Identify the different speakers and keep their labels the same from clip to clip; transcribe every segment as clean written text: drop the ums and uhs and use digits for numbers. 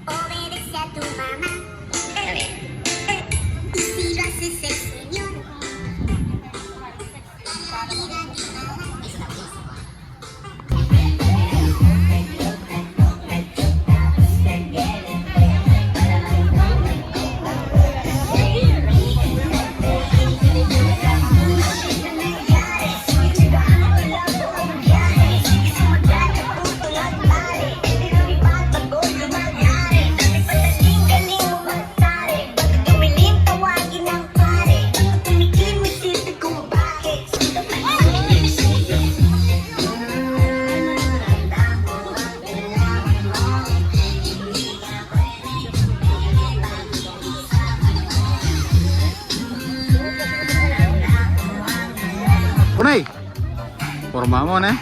Speaker 1: Obedece a tu mamá. Si lo haces el Señor.
Speaker 2: Unay, forma mo na.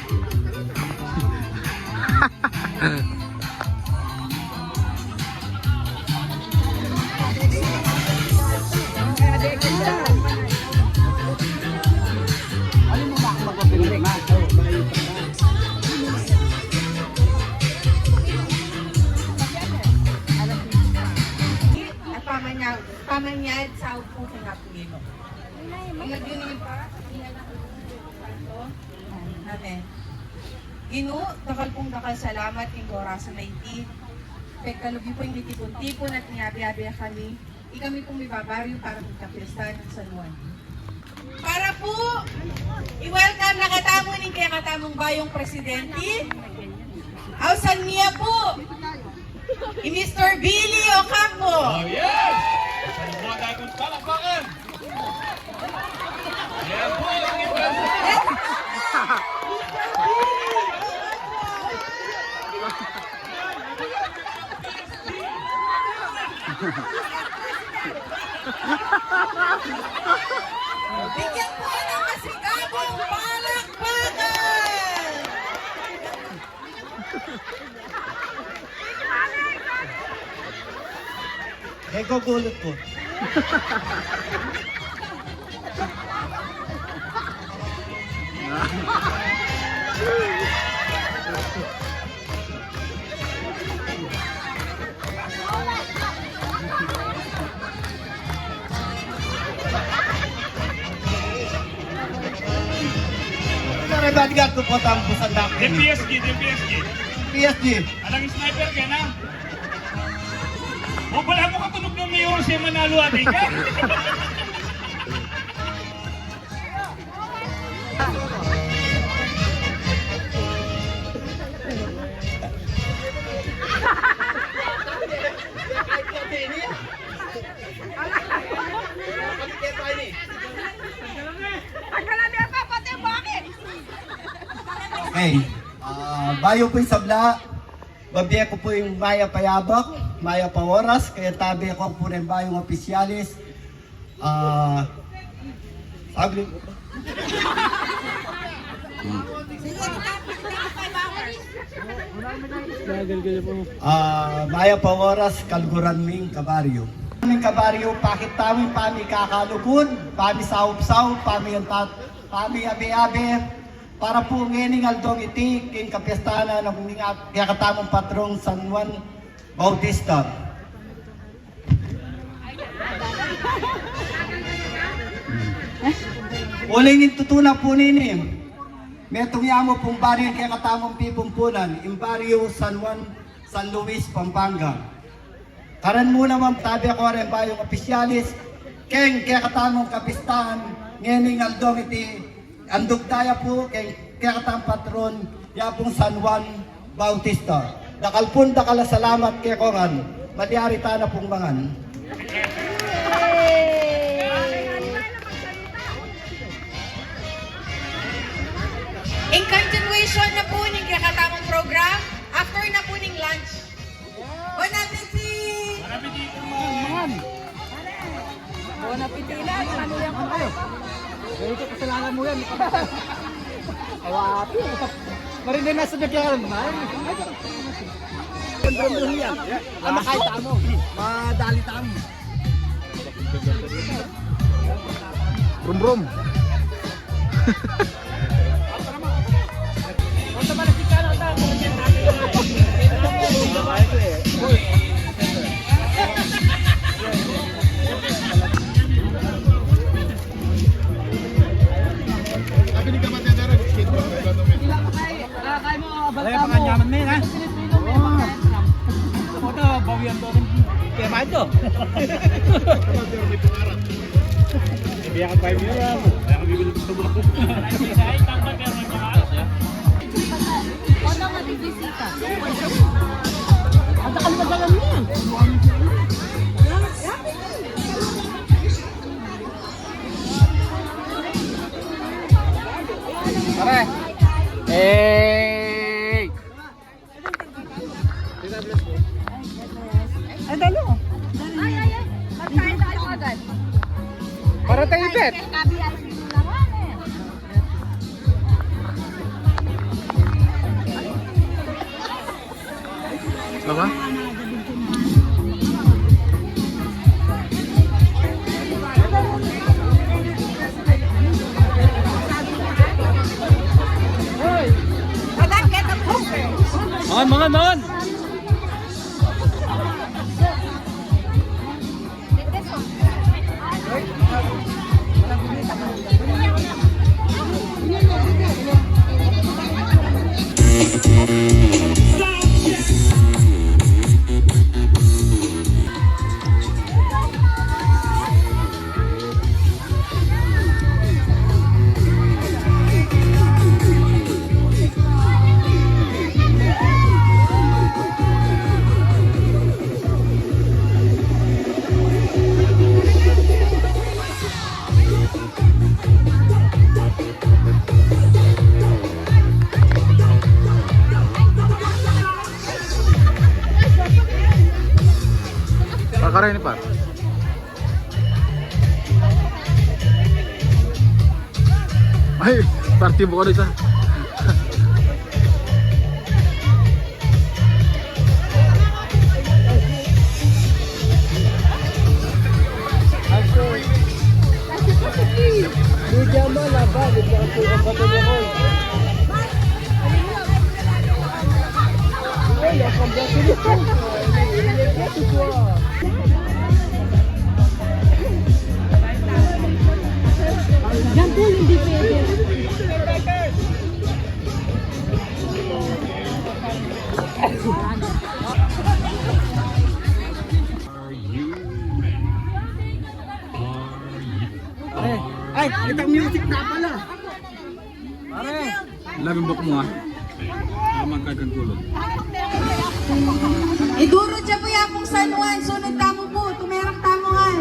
Speaker 3: Pamanyad sa upo ng Apilino. Ngayon pa, Amen. Gino, dakal pong dakal salamat ng oras na iti. Pagkalugi po yung litipon-tipon at niyabi-yabi kami. Ikami pong may babaryo para magkapilistan ng San Juan. Para po, i-welcome na katamo ng kaya katamong bayong presidente. Ausan niya po, Mr. Billy Ocampo.
Speaker 4: Oh, yes! Ano po ang dagong palakpakan? Yan po ang i-president.
Speaker 3: Bigyan po ng masigabong palakpakan!
Speaker 5: Eko gulot po. Bodyguard ko po tampos ang dako.
Speaker 4: DPSG.
Speaker 5: PSG.
Speaker 4: Alang sniper ka na? O wala mo katunog ng mayor siya manalo ating ka?
Speaker 5: Okay. Bayo po yung sabla. Babiya ko po yung Maya Payabak, Maya Paoras, kaya tabi ako po rin bayong opisyalis. Sabi Maya Paoras, Kalguran Ming, Kabaryo. Ming Kabaryo, pakit tawin, pami kakalukun, pami saup-saup, pami abi-abi, para po ngening aldong iti, king kapiestana ng katamang patrong San Juan Bautista. Uling tutuna po nini, metong yamo pong baryo kaya katamang pipumpunan, yung baryo San Juan, San Luis, Pampanga. Karan muna man tabi ako rin ba yung opisyalis, kaya katamang kapistahan, ngening aldong iti, andog tayo po kaya katamang patron, yapong San Juan Bautista. Dakalpun dakala salamat kaya kongan, madiari na pong mangan.
Speaker 3: In continuation na po ng kakatamang program, after na po ng lunch. Bon appetit!
Speaker 6: Bon appetit lang, ano yan ko kayo? Ganito kasalanan mo yan. Awapi. Marinig na sa nagyaran man. Brum-brum yan. Ano kahit tamo? Madali tamo.
Speaker 2: Brum-brum.
Speaker 6: Kung sa malaking kanan, Wala yung panganyaman mo yun, ha? Oo. Ito, bawian to rin. Kaya mahal to. Ibiyakan 5 million. Kaya kami bilang gusto mo ako. Ay, tambal pero may pangalas, ya?
Speaker 7: Ano nga di bisita? Ang tagal niya.
Speaker 2: Pare. Hey.
Speaker 6: Ay, dalo.
Speaker 7: Ay. Pagkain tayo agad.
Speaker 2: Para tayo ipet.
Speaker 7: Kabi-ay naman eh.
Speaker 2: Apa? Mga non. Pakara ini Pak. Ay, party bukan isa.
Speaker 5: Ay, itang music na pala.
Speaker 2: Labing buk mo ah. Aman kagang tulog.
Speaker 3: Iduro dyan po yan pong San Juan. Sunod tamo po. Tumerak tamuhan.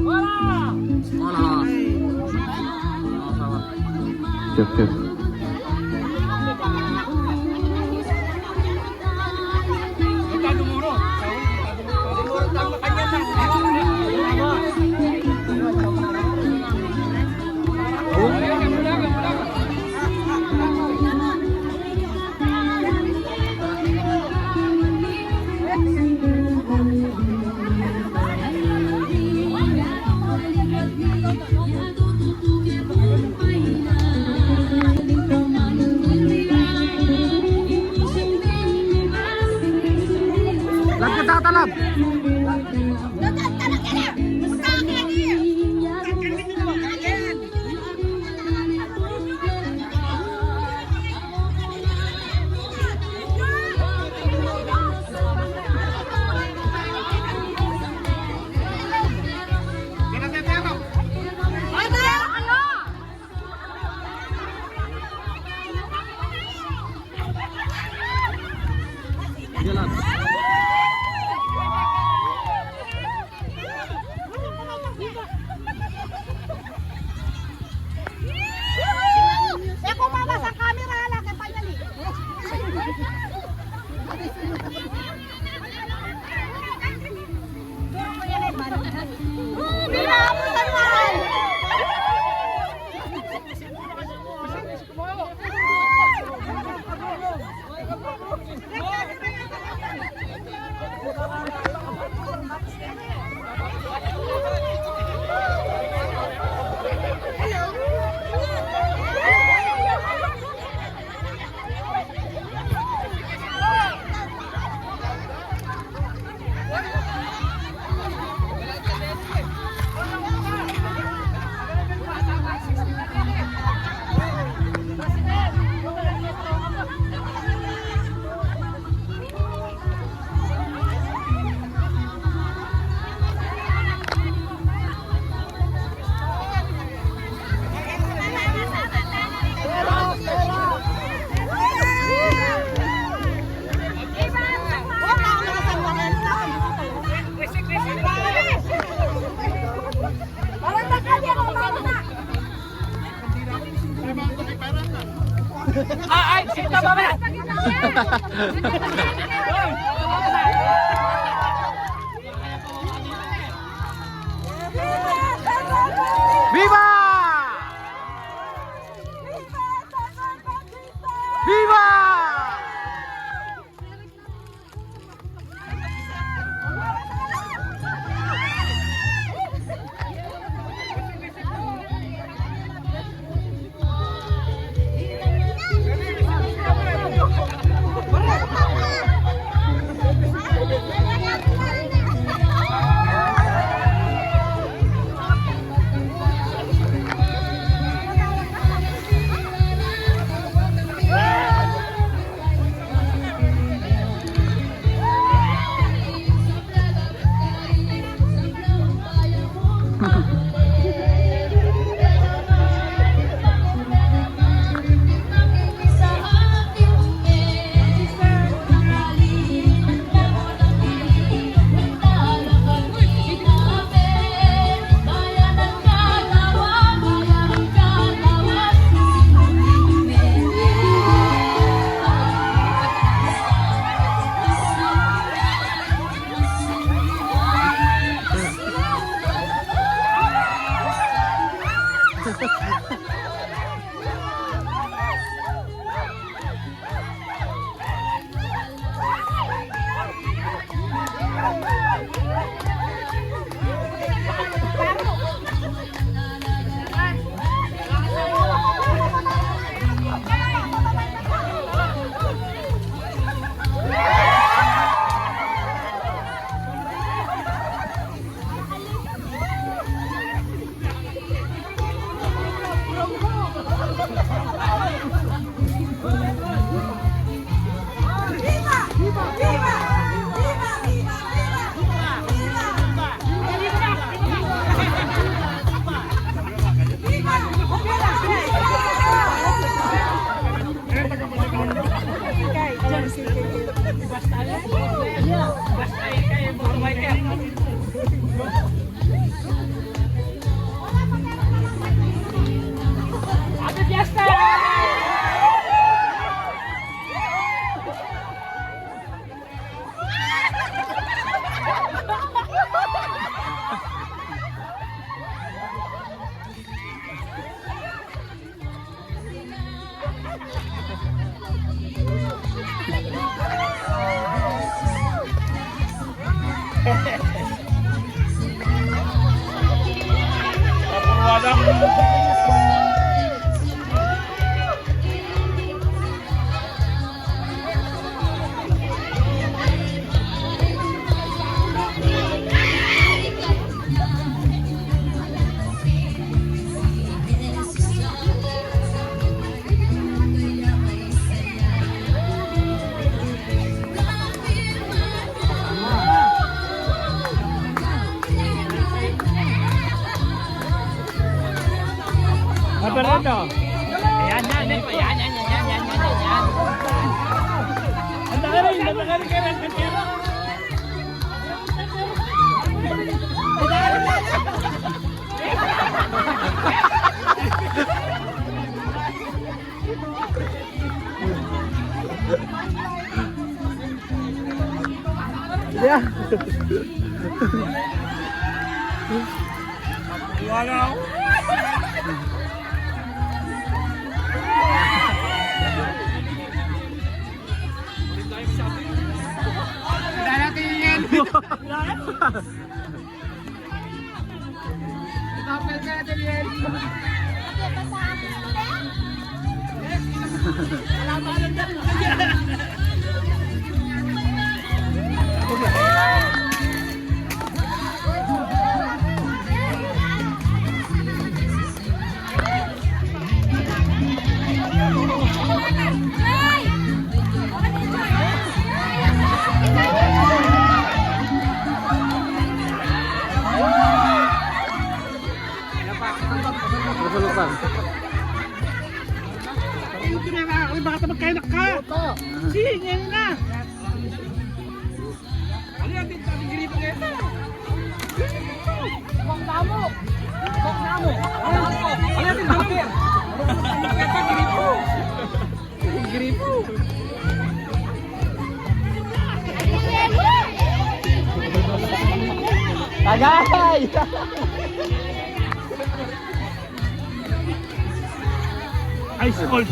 Speaker 2: Wala. Siap, siap. Lagi tak talab. Jalan.
Speaker 7: Ako mama sa camera lang kay Panyali. Mira, ako San Juan.
Speaker 2: Viva! Viva!
Speaker 6: Aperito. Ayan. Ang dagaling ka.
Speaker 4: Wow.
Speaker 6: Baka magkainak ka. Sige, ngayon na. Ano yung grito ngayon?
Speaker 7: Bok namo.
Speaker 6: Ano yung grito?
Speaker 2: Gripo. Tagay!
Speaker 6: Ice cold.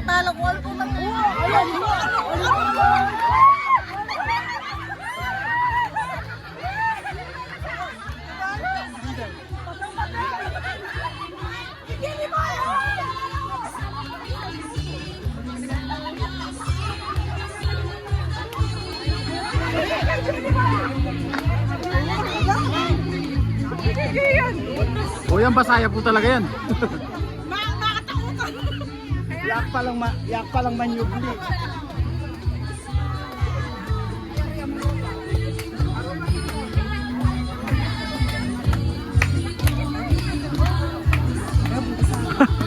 Speaker 7: Talak-wal po ng Ayan,
Speaker 2: O yan, basaya po talaga yan.
Speaker 5: Yak pa lang manyugli.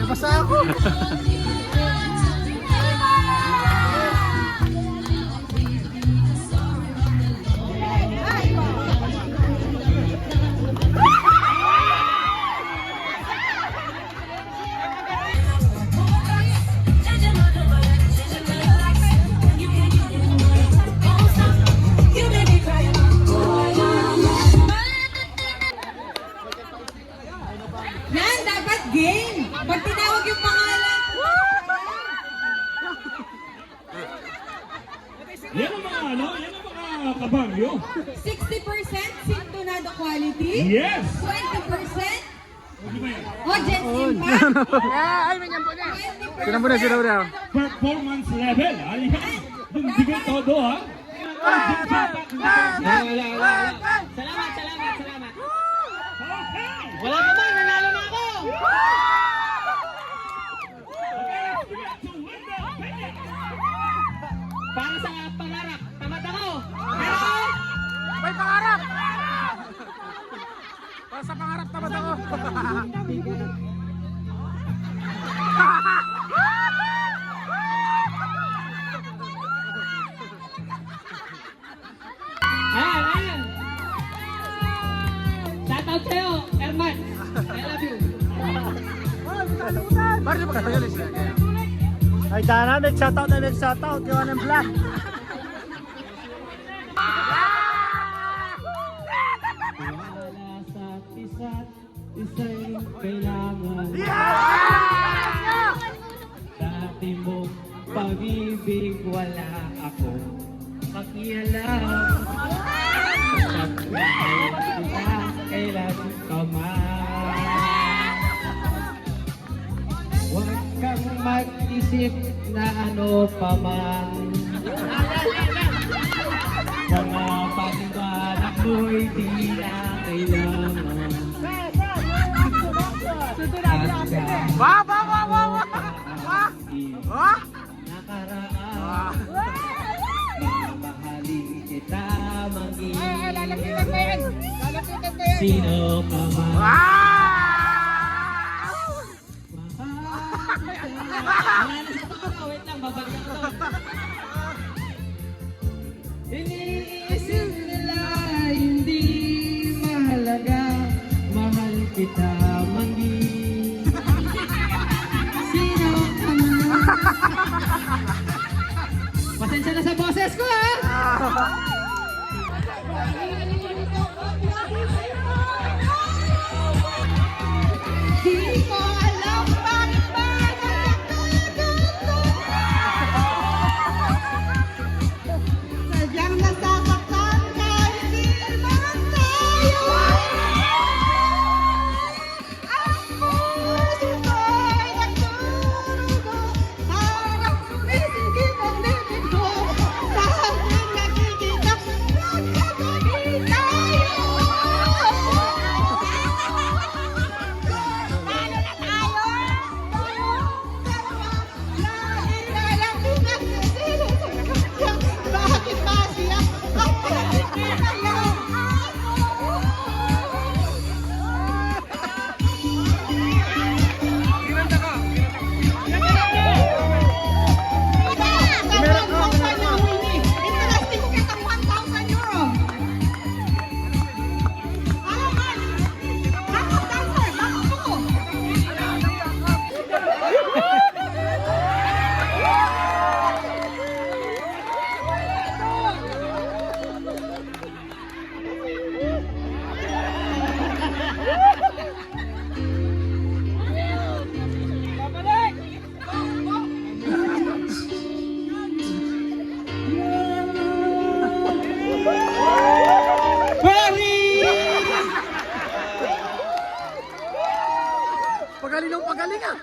Speaker 5: Basa ako.
Speaker 3: Yan, dapat game. Pag tinawag yung pangalan.
Speaker 4: Yan ang mga ano, yan ang mga kabaryo.
Speaker 3: 60% Sintonado quality.
Speaker 4: Yes!
Speaker 3: 20%
Speaker 4: Di ba yan?
Speaker 3: audience impact.
Speaker 7: Ay, may nyampo na.
Speaker 3: 20%
Speaker 2: Sino muna.
Speaker 4: Performance level. Ayan. Bigay todo ha.
Speaker 2: Wala ka man, nanalo na ako! Para sa pangarap, tamad ako! May pangarap! Para sa pangarap, tamad ako!
Speaker 8: Ayan. Shoutout sa'yo, Erman. I love you.
Speaker 2: Para sa pagkatagal sila kaya.
Speaker 5: Ay, Dana, nag-shoutout. Yung anong vlog.
Speaker 8: Wala sa isa't isa'y kailangan. Dati mong pag-ibig, wala ako pakialam. Pagkakaya kita, kailan ka man. Huwag kang mag-isip na ano pa man. Mga paliwanag mo'y di na kailangan. Nakaraan, mamahalin kita mag-iingat. Sino ka man? Wait lang, babalik ako. Iniisip nila hindi mahalaga. Mahal kita,
Speaker 3: Di ko alam bakit ba nagkakagato. Sadyang nasasaktan kahit di naman tayo. Ang puso ko'y nagdurugo, parang sumisigit ang bibig ko. Sa hanggang nakikita, nagkatabi tayo. Bakit ba siya ang pinagkakalaw? Meron ka pa na Winnie. Interesting ko kitang 1,000 euro. Ano man? Bakit dancer? Bakit ko?
Speaker 7: Pagaling ng pagaling ah.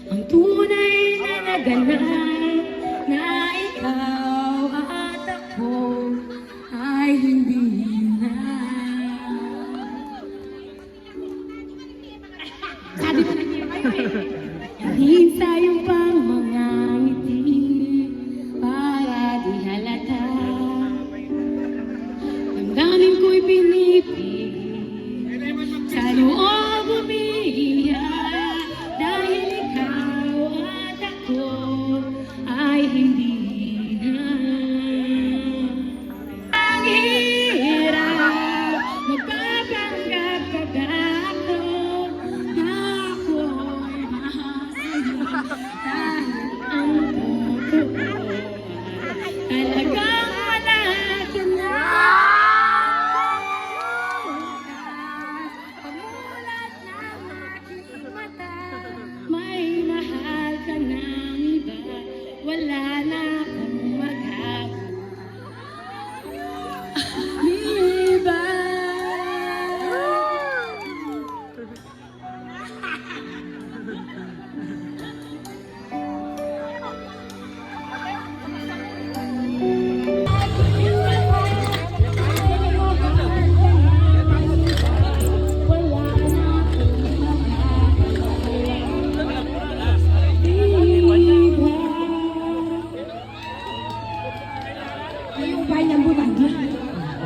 Speaker 9: Ang tunay na naganap na ikaw at ako ay hindi na. Sabi ko na niya kayo eh. Hinsa yung pang mga ngiti para di halata. Damdamin ko'y pinipig sa loob umiiyak dahil ikaw at ako ay hindi na. Ang hirap magpapanggap pag ako na ako'y masaya dahil ang totoo talagang wala ka na. Pamulat ng aking mata, may mahal ka ng iba, wala na akong maghabol. Iba.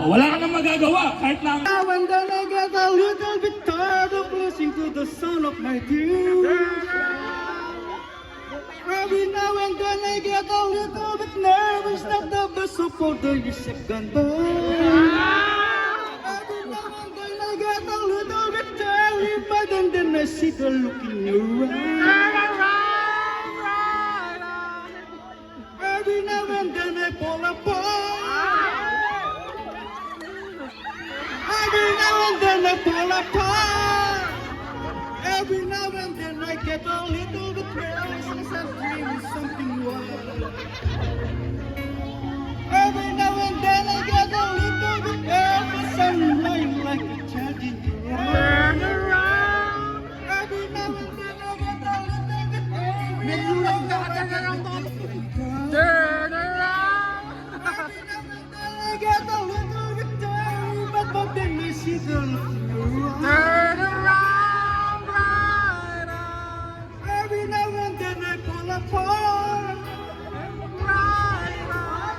Speaker 4: Oh, wala ka nang magagawa kahit lang.
Speaker 5: And then I get a little bit tired of listening to the sound of my tears. Every now and then I get a little bit nervous that the best of all the years have gone by. Every now and then I get a little bit terrified and then I see the look in your eyes. Every now and then I fall apart. Every now and then I fall apart. Every now and then get a little bit restless and dream something wild. Every now and then I get a little bit nervous and I'm like a child in the world. Every now and then I get a little bit nervous.
Speaker 7: Turn around!
Speaker 5: Every now and then I get a little bit tired, but then I see the light.
Speaker 7: Turn around, right on,
Speaker 5: Every now and then I fall apart.
Speaker 7: right on.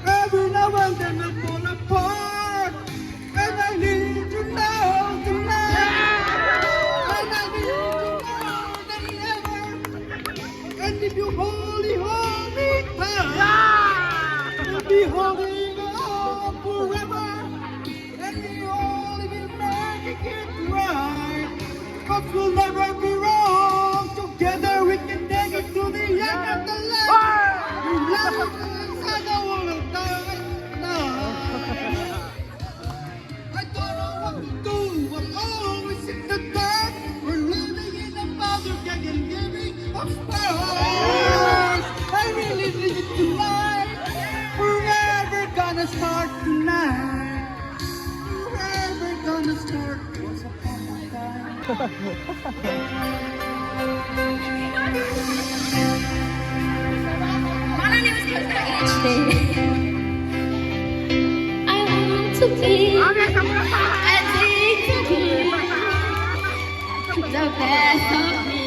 Speaker 5: Every now and then I fall apart. And I need you now tonight. And I need you more than ever. And if you hold me tight, we'll be holding on forever. And we only will make it right. 'Cause we'll never be wrong. Together we can take it to the end of the line. We love us, I don't wanna die tonight. I don't know what to do, I'm always in the dark. We're living in a bubble, getting giving up stars. I really need it tonight. We're never gonna start tonight. We're never gonna start once upon a time.
Speaker 9: I want to be addicted to you, the best of me.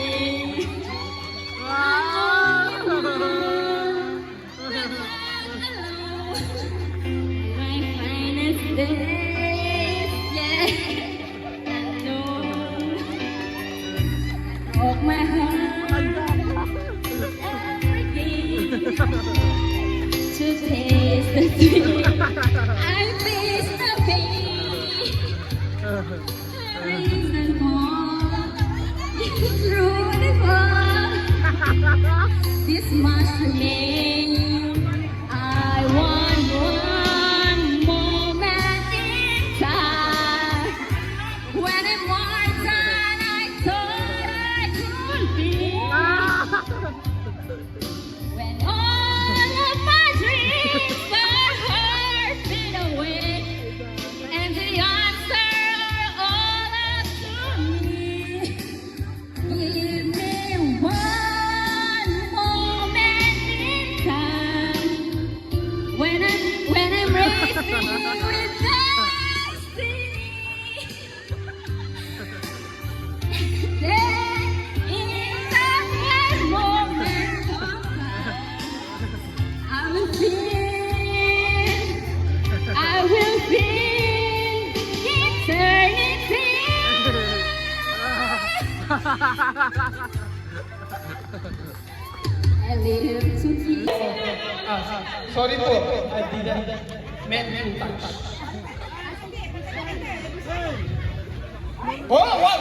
Speaker 9: My finest days, yeah, I know. Broke my heart every day to taste the sweet. I miss the pain. Reason more, it's beautiful. This must remain. I want one moment in time. When it was done, I thought I could be. When all of my dreams were hurting away, and the answers are all up to me. Give me one moment in time, when I'm racing with destiny. Then in that moment of time, I will feel eternity. I live to keep.
Speaker 2: Sorry po, I didn't meant to touch. Oh, wow!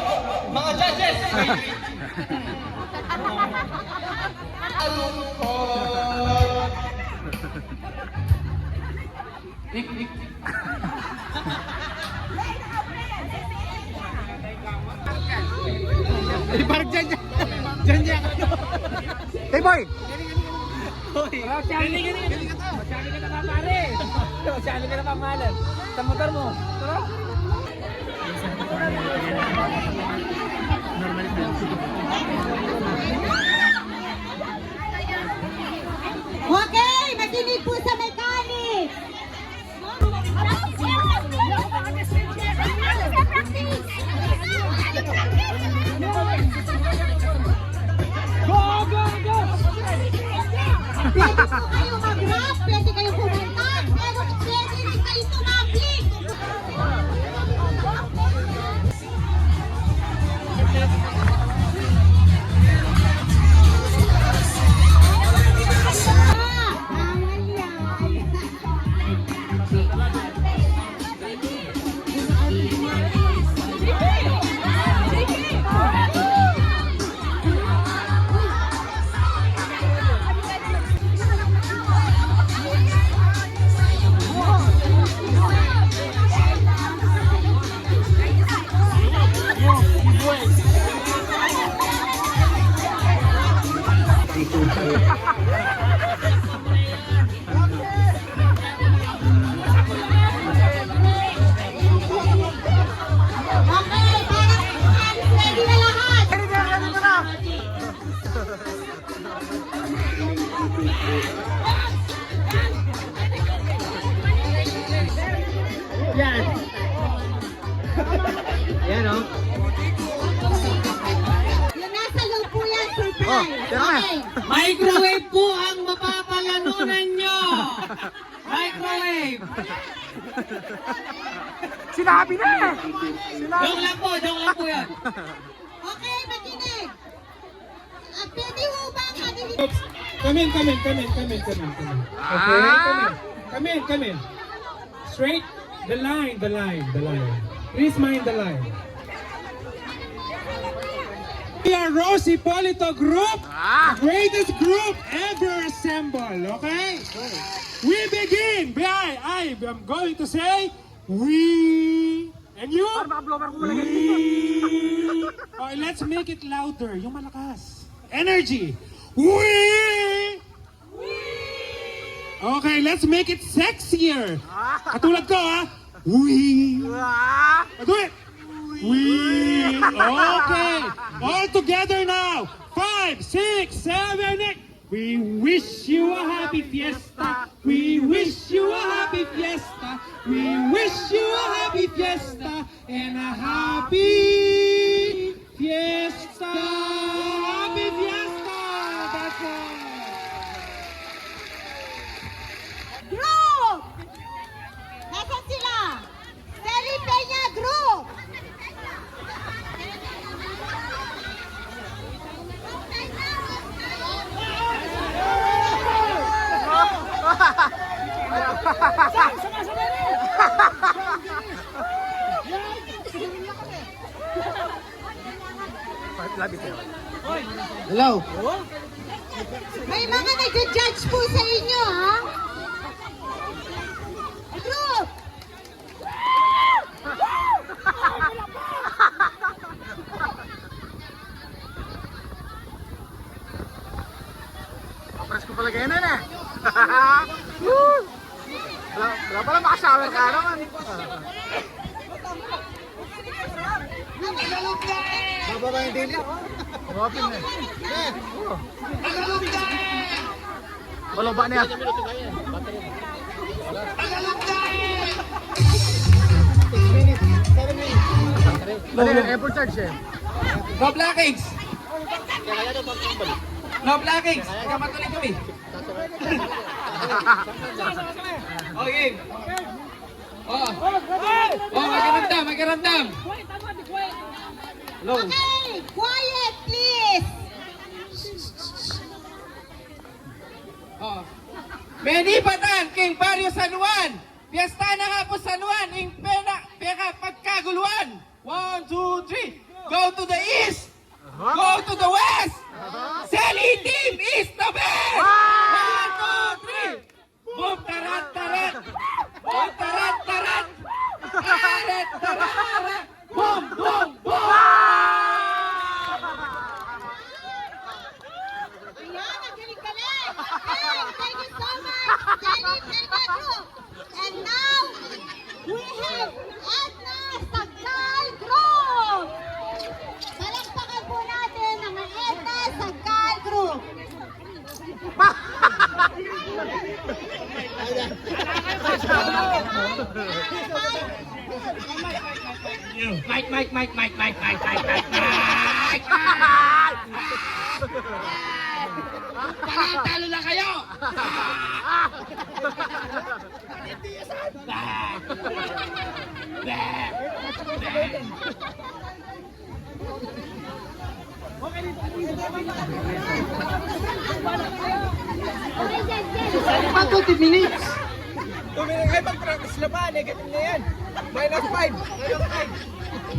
Speaker 2: Mga judges!
Speaker 7: Parang dyan. Hey boy!
Speaker 2: Masyali ka na pa, pare! Masyali ka na pa, malan. Sa motor mo. Tara!
Speaker 1: Okay, makinig po sa mechanic. Pwede po kayo mag-rap, pwede kayo kumanta, pero pwede rin kayo tumambling.
Speaker 8: Yan. Ayan, oh.
Speaker 1: Yung nasa loob po yan, surprise. Okay.
Speaker 8: Microwave po ang mapapalanunan nyo. Microwave.
Speaker 7: Sinabi na eh!
Speaker 8: Joke lang po yan.
Speaker 1: Okay, makinig. Pwede ho ba ang kanilin?
Speaker 2: Come in. Okay, come in. Straight. The line. Please mind the line. We are Rose Hipolito Group, the greatest group ever assembled, okay? We begin. I am going to say, we. And you? We. Oh, let's make it louder. Yung malakas. Energy. We. Okay, let's make it sexier. Katulad ko, ha? We. Do it. We. Okay. All together now. 5, 6, 7, 8. We wish you a happy fiesta. We wish you a happy fiesta. We wish you a happy fiesta and a happy fiesta. Happy fiesta. That's all.
Speaker 1: Group! Nasaan sila? Seri Peña Group!
Speaker 8: Hello.
Speaker 1: May mga nag-judge po sa inyo, ha? Group!
Speaker 7: Presko pala ganyan eh. Wala pala makashower ka naman. Bababa yung dili. Babapin na. Wala ba niya? Airport charge eh.
Speaker 8: No blockings. No blockings. Nagkamatuloy kami. Okay. Oh, magkaramdam.
Speaker 1: Okay, quiet please!
Speaker 8: Oh. Beni Batan, King Barrio San Juan. Fiesta na nga po San Juan, ing peka pagkaguluhan. 1, 2, 3. Go to the east. Go to the west. Sally team is the best. 1, 2, 3. Boom, tarat, tarat. Boom, tarat, tarat. Tarat, tarat. Boom, boom, boom.
Speaker 1: Ayan, ang galing-galing! Okay, thank you so much, Jenny Peña Group! And now, we have Edna Sagkal Group! Palakpakan po natin ang Edna Sagkal Group!
Speaker 8: Mike. Talo na kayo!
Speaker 2: Ay, pag-practice na ba? Negative na yan. -5.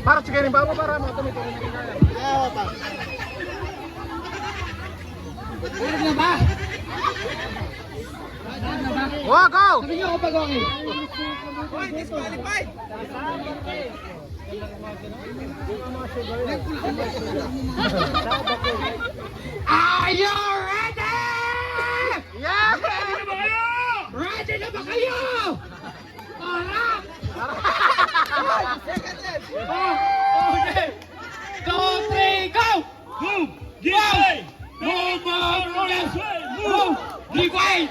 Speaker 7: Para chikarin ba mo para matumito na kaya.
Speaker 8: Meron na ba?
Speaker 7: Oh, go!
Speaker 8: Sabi niyo ako pag-okay.
Speaker 2: Hoy, disqualified!
Speaker 8: Are you ready?
Speaker 7: Yeah!
Speaker 8: Ready na ba kayo? Alright! Okay! 2, 3, go!
Speaker 4: Move! Give way!
Speaker 8: Move, move! Give way! Move, give way!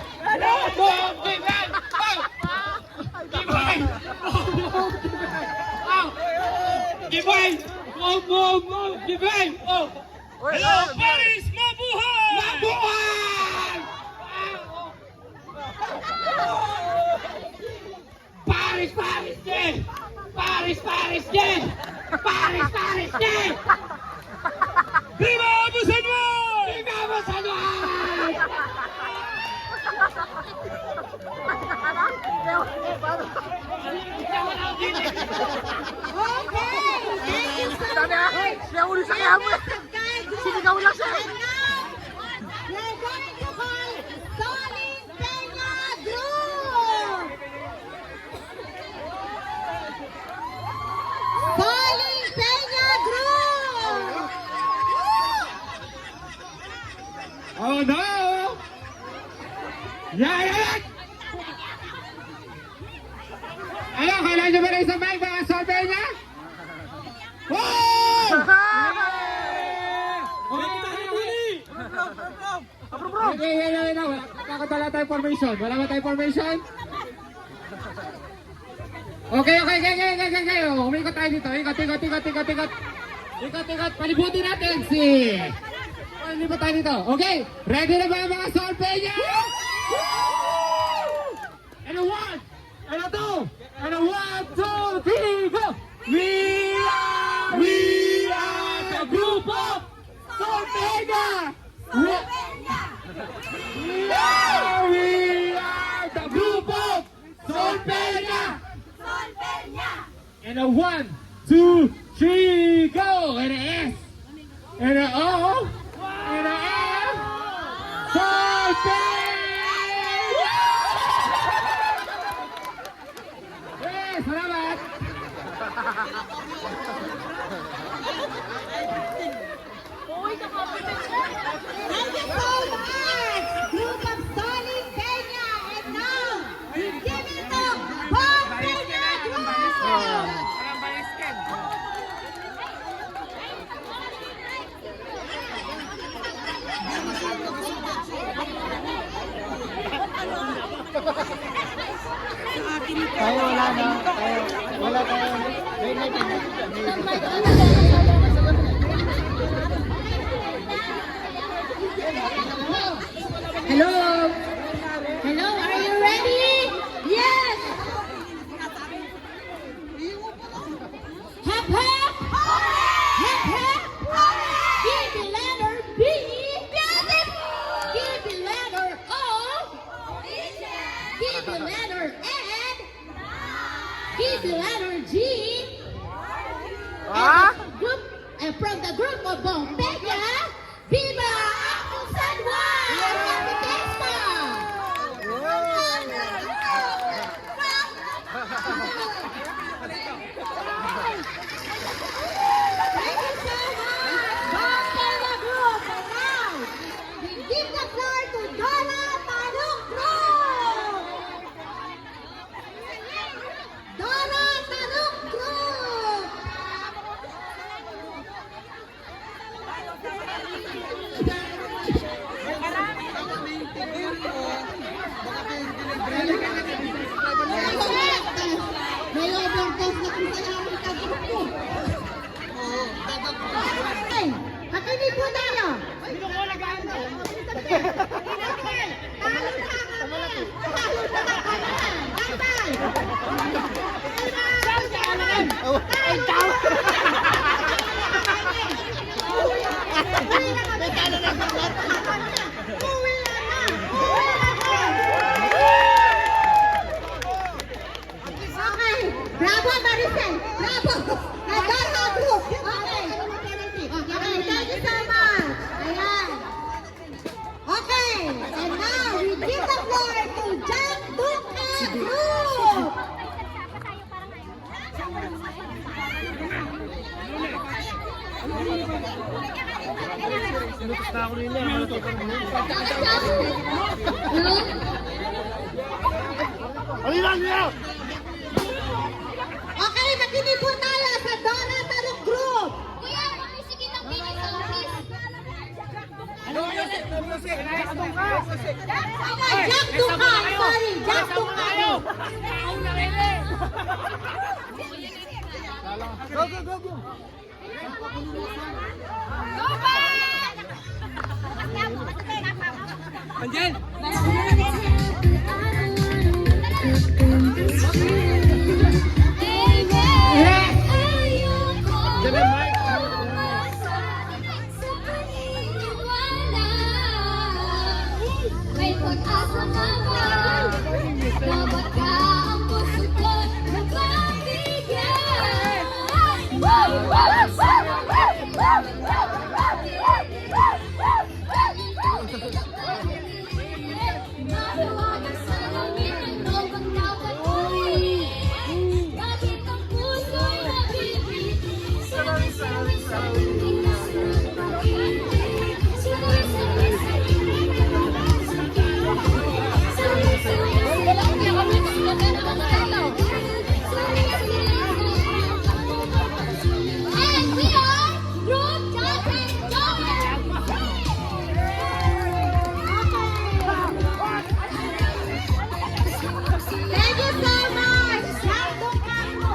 Speaker 8: Move! Give way! Gibay! Gibay! Oh!
Speaker 2: Hello, Paris! Mabuhay!
Speaker 8: Mabuhay! Paris, Paris, yeah! Paris, Paris, yeah! Paris, Paris, yeah!
Speaker 2: Viva Abu Sanwan!
Speaker 8: Viva Abu Sanwan!
Speaker 1: Okay, thank you so much.
Speaker 7: Siya uli sa kaya mo. Sinigaw lang siya.
Speaker 1: And now, we're going to call Solid Peña Group. Solid Peña Group.
Speaker 8: Oh no! Yeah! Ano, kailangan nyo ba na isang mic mga sorbet niya? Wow! Okay. Wala tayong formation. Wala ba tayong formation? Okay. Umikot tayo dito. Ikot. Palibutin natin si... Palibutin tayo dito. Okay. Ready na ba mga sorbet niya? And a one, and a two, and a 1, 2, 3, go! We are the group of Solpeña! We are the group of Solpeña! And a 1, 2, 3, go! And a S, and a O, and a M, Solpeña! Salamat!
Speaker 1: Thank you so much, group of Solid Peña. And now, we give it to Bob Peña Group.
Speaker 7: Tayo wala na. Wala tayo.
Speaker 1: Hello? Hello, are you ready? Yes! Hop, hop! Hop, hop! Give the letter B. Give the letter O. Give the letter N. Give the letter G. And from the group of Bompeña, Viva Abu Sanwan! Happy Fiesta! Thank you so much, Bompeña Group. And now, we give the floor to Dora Taruk Group. Dora Taruk Group. May overdose na kung saan ang kagrup ko. Hey, makinig po tayo. Talo na kami. Talo na kami. Bye-bye. Okay, bravo Maricel, bravo! Nadala group! Okay, thank you so much! Ayan. Okay, and now we give the floor to Jack Duque Group! Okay, makinig po tayo sa Dora Taruk Group!
Speaker 9: Kuya, mamisigit ang bilis sa office.
Speaker 1: Jack Duque, sorry, Jack Duque!
Speaker 9: May pag-asa ka ba? Dapat ka ang puso ko nagbabigay. Maliwanag sa langit ang lobang napatuloy. Bakit ang puso'y nabibiti? Sabi-sabi sa hindi na pag-ibig. Sabi-sabi sa hindi na and we are Group Johnson Joker.
Speaker 1: Thank you so much! Sandong Kaklo!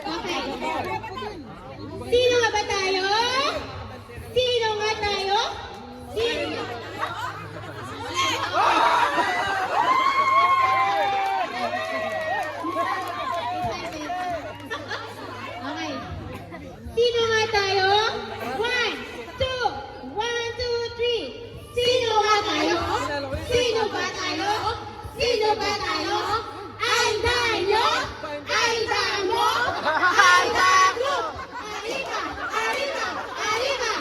Speaker 1: Okay. Sino nga ba tayo? Sino nga tayo? Sino? Okay. Sino nga tayo? 1, 2, 1, 2, 3. Sino nga tayo? Sino ba tayo? Sino ba tayo? Aldayo! Aldamo! Aldamo! Arriba! Arriba! Arriba!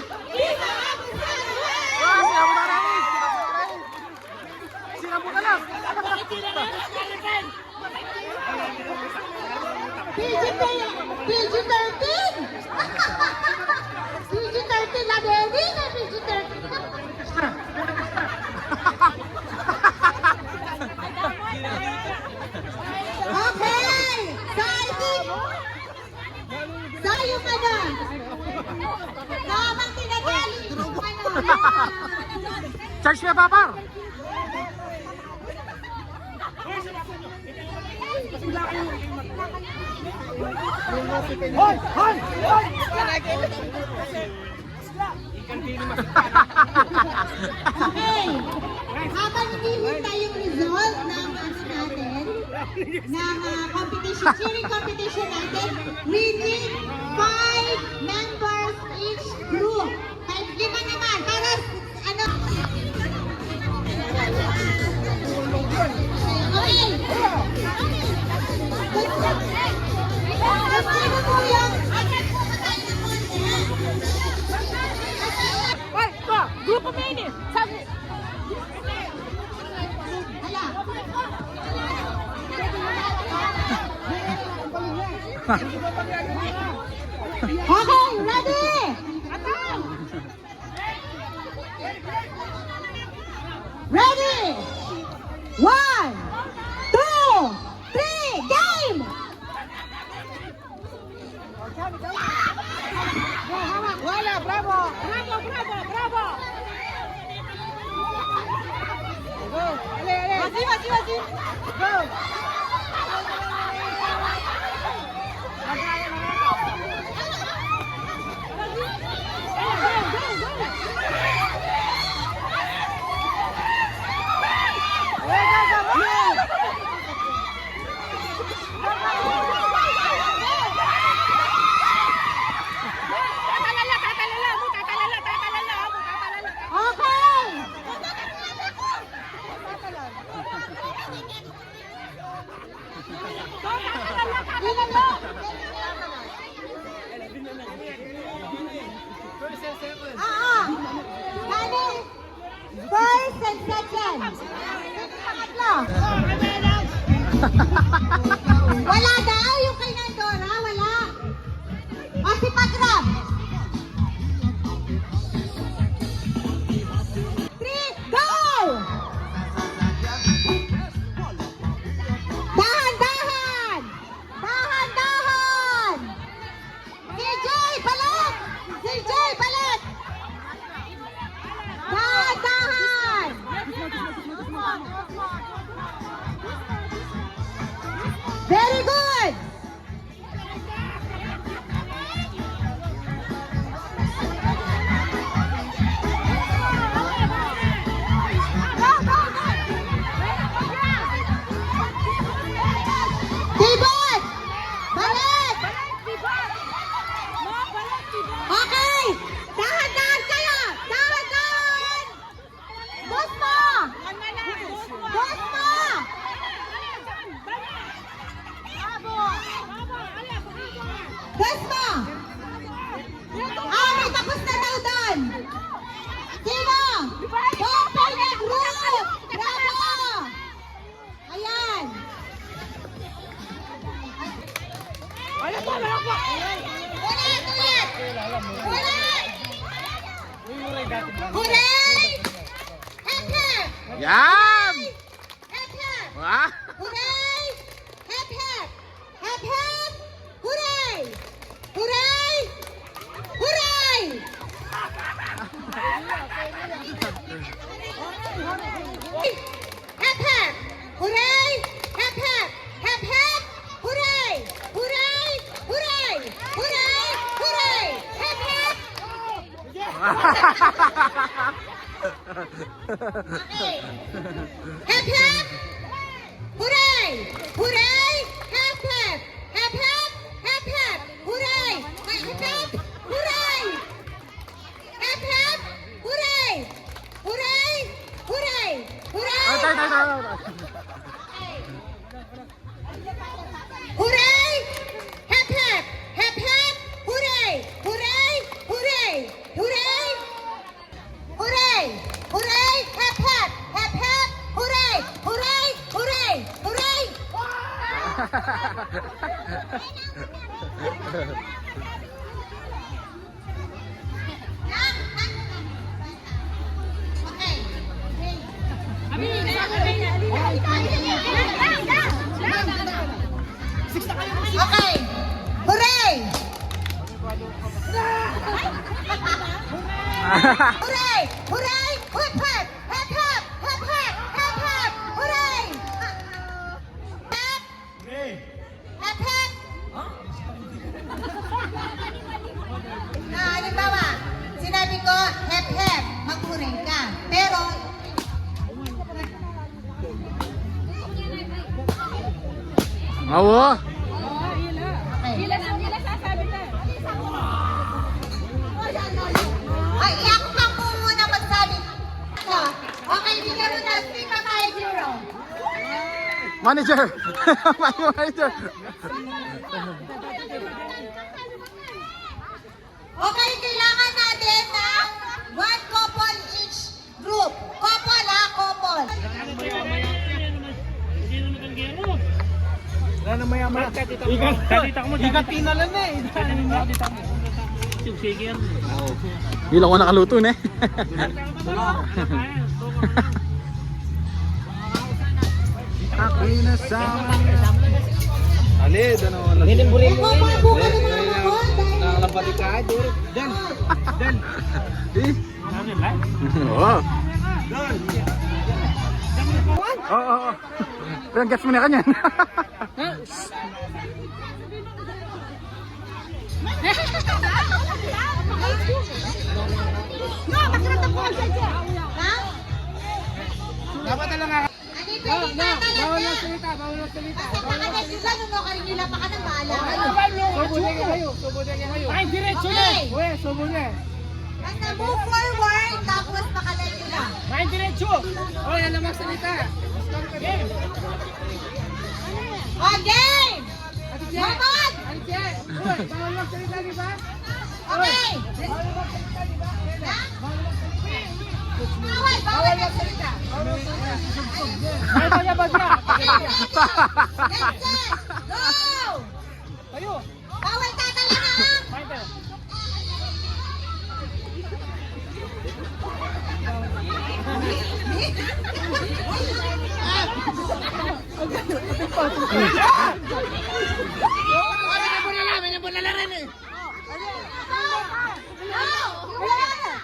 Speaker 1: Viva PG-13! PG-13 na baby! PG-13! Okay! So I think... So yung ano? So habang tinagaling yung ano?
Speaker 7: Charge me, Papa! Hoy! Hoy! Hoy!
Speaker 1: Okay. Habang hinihintay yung result ng ano natin, ng competition, cheering competition natin, we need 5 members each group. 5 naman, para ano? Okay. Gusto mo po yung...
Speaker 7: Grupo Mini! Sabi!
Speaker 1: Hala. Okay, ready? Ready? 1, 2, 3, game!
Speaker 7: Wala! Bravo! Bravo! Bravo! Bravo! Go! Ale! Ale! Masi! Masi! Masi! Go!
Speaker 1: First and second. Pangatlo. Wala daw yung kay Nandora, wala. O si Pagram. 3, go! Dahan-dahan! Dahan-dahan! Si Jay, balik! Si Jay, balik! Dahan-dahan!
Speaker 7: Yan!
Speaker 1: Hep hep!
Speaker 7: Wow!
Speaker 1: Hooray! Hep hep! Hep hep! Hooray! Hooray! Hooray! Hep hep! Hooray! Hep hep! Hep hep! Hooray! Hooray! Hooray! Hooray! Hooray! Hep hep! Okay. Hep hep! Hooray! Hooray! Hep hep! Hep hep! Hep hep! Hooray! Hep hep! Hooray! Hep hep! Hooray! Hooray! Hooray! Hooray! Hooray! Hep hep! Hep hep! Hooray! Hooray! Hooray! Hooray! Hooray! Hooray! Hep hep! Hep hep! Hooray! Hooray! Hooray! Hooray! Okay. Hooray! Hooray! Hooray! Hip hip! Hip hip! Hip hip! Hip hip! Hooray! Hip! Hip hip! Halimbawa, sinabi ko, hep hep, mag-hooray ka. Pero,
Speaker 7: Oo.
Speaker 1: ay, iyak ka po muna magsabi. Okay, bigyan mo na 3
Speaker 7: Manager! Manager!
Speaker 1: Okay, kailangan natin ng 1 couple each group. Couple ha, couple.
Speaker 6: Wala na maya-maya. Kadita mo. Ikatinalan na eh. Kadita mo. Sige yan.
Speaker 7: Bilang ko nakaluto na eh. Ako'y nasama. Alid, ano?
Speaker 6: Nilimburin mo.
Speaker 1: Buka ng mga mahon.
Speaker 6: Nakalampati ka. Dan.
Speaker 7: Eh? Oo. Oo. Pero gets mo na kanyan.
Speaker 6: Dapat na lang nga.
Speaker 1: Andito yung tata na
Speaker 6: Bawal
Speaker 1: siya.
Speaker 6: na salita. Bawal na salita.
Speaker 1: Basta pakanan sila, nunukarin nila pa ka ng baala.
Speaker 6: Subunin kayo. Ay, diretso na.
Speaker 1: Okay.
Speaker 6: Uwe, subunin.
Speaker 1: Basta move forward, tapos pakanan nila.
Speaker 6: Ay, diretso. Oh, yan lang magsalita. Game.
Speaker 1: O, game! Mamad!
Speaker 6: Alice. Uwe, bawal magsalita, di ba?
Speaker 1: Okay! Bawal magsalita.
Speaker 6: Ay, payabag na.
Speaker 1: Let's set! Go!
Speaker 6: Tayo.
Speaker 1: Bawal tatala na!
Speaker 6: Fighter.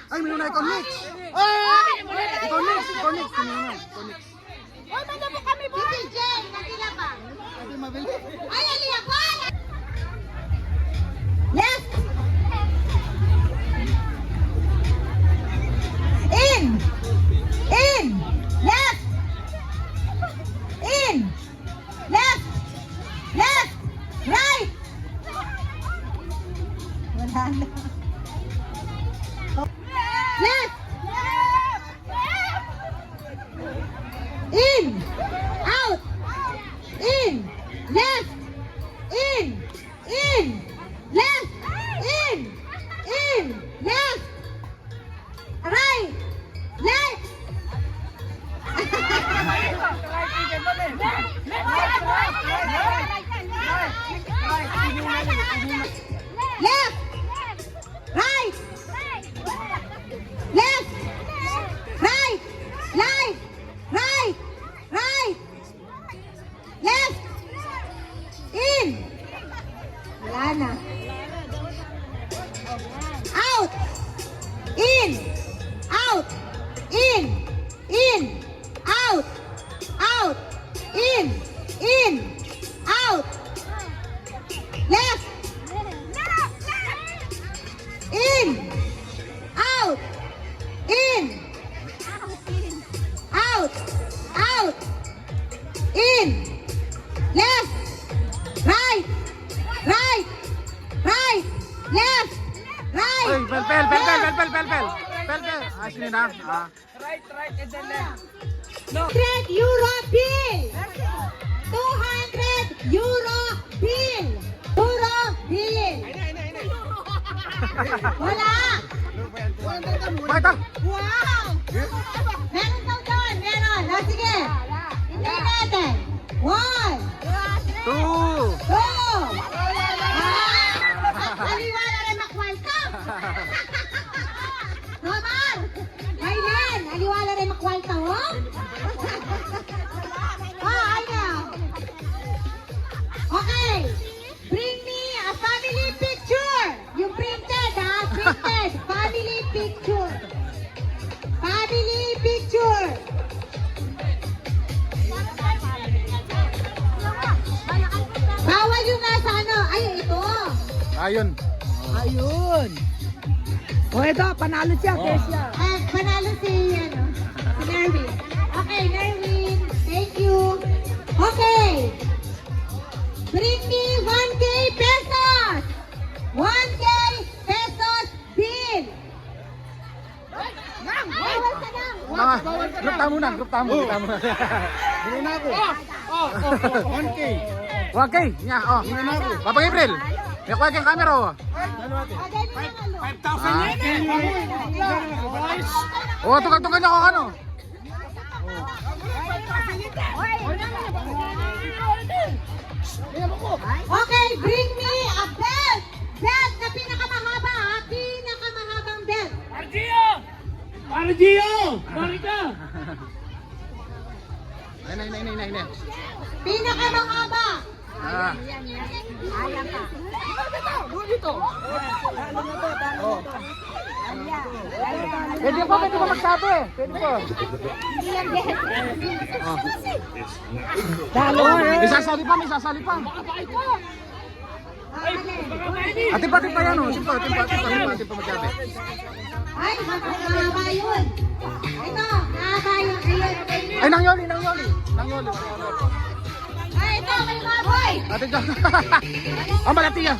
Speaker 7: Ay, may na ikaw next. Ikaw next. Ikaw next.
Speaker 1: Hoy, manda mo kami, boy! Si Jane, nakila pa. Ay, aliyah pa! Left! In! In! Left! In! Left! Left! Right! Wala na. Left! In! Out! In! Left! In! In! Left! In! In! Left! Right! Left! Left! Right! Left! Right! Right!
Speaker 7: kanina.
Speaker 1: 200 euro bill! 200 euro bill! Euro bill! Wala!
Speaker 7: Bakit ah?
Speaker 1: Wow! Meron daw doon, meron. O, sige. Hindi natin. 1,
Speaker 7: 2.
Speaker 1: 2. Aliwala rin makwalta. Romar! Maylin, aliwala rin makwalta, oh? Ano? Okay. Bring me a family picture. Yung printed, ha? Printed. Family picture. Family picture. Bawal yung nasa ano. Ay, ito.
Speaker 7: Ayun.
Speaker 10: Ayun. O ito, panalo siya, Kesia.
Speaker 1: Panalo si, ano, si Nerwin. Okay, Nerwin. Thank you. Okay. Bring me 1K pesos. 1K pesos bill. Bawal ka na.
Speaker 7: Mga, group tayo muna, group tayo muna. Hindi na ako. 1K. 1K? Nya, oh. Hindi na ako. Papa Gabriel, may kuha kang camera, oh.
Speaker 1: 5,000 yan
Speaker 7: Oh, tukag-tukag niya ako, ano?
Speaker 1: Okay, bring me a belt. Belt na pinakamahaba, ha? Pinakamahabang belt.
Speaker 4: Para Gio! Marika!
Speaker 7: Ay.
Speaker 1: Pinakamahaba.
Speaker 7: Ah. Pwede pa magsabi. Pwede pa. May sasali pa. Ati pa yan, oh. Ati pa magsabi.
Speaker 1: Ay, mahaba yun. Ito, mahaba yun. Ayun.
Speaker 7: Ay, nangyoli.
Speaker 1: Ay, ito, may baboy.
Speaker 7: Ate dyan. Ah, malatiya.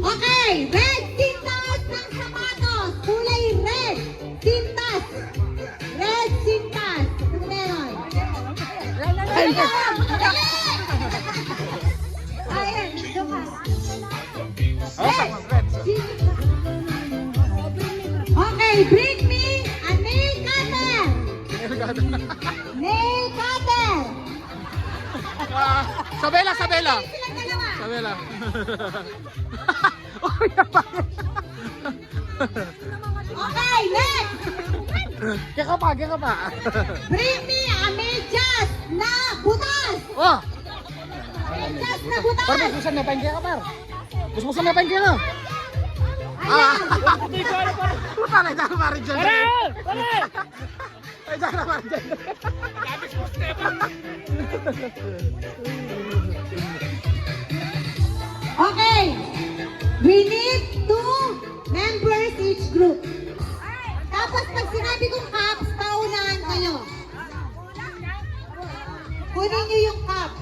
Speaker 1: Okay, red tintas ng sapatos. Kulay red. Tintas. Red tintas. Ano meron? Ayan, ito ka. Okay, bring me a nail cutter. Nail cutter.
Speaker 7: Sabela.
Speaker 1: Silang dalawa.
Speaker 7: Sabela.
Speaker 1: Okay, next.
Speaker 7: Kaya ka pa.
Speaker 1: Bring me a medyas na butas.
Speaker 7: Oh!
Speaker 1: Medyas na butas.
Speaker 7: Par, busbusan na pengke ka, par. Busbusan na pengke na.
Speaker 1: Ayan.
Speaker 7: Puta na, dyan pa rin dyan. Ay, dyan na pa rin dyan.
Speaker 1: Okay. We need 2 members each group. Tapos pag sinabi kong cups, paunahan kayo. Kunin niyo yung cups.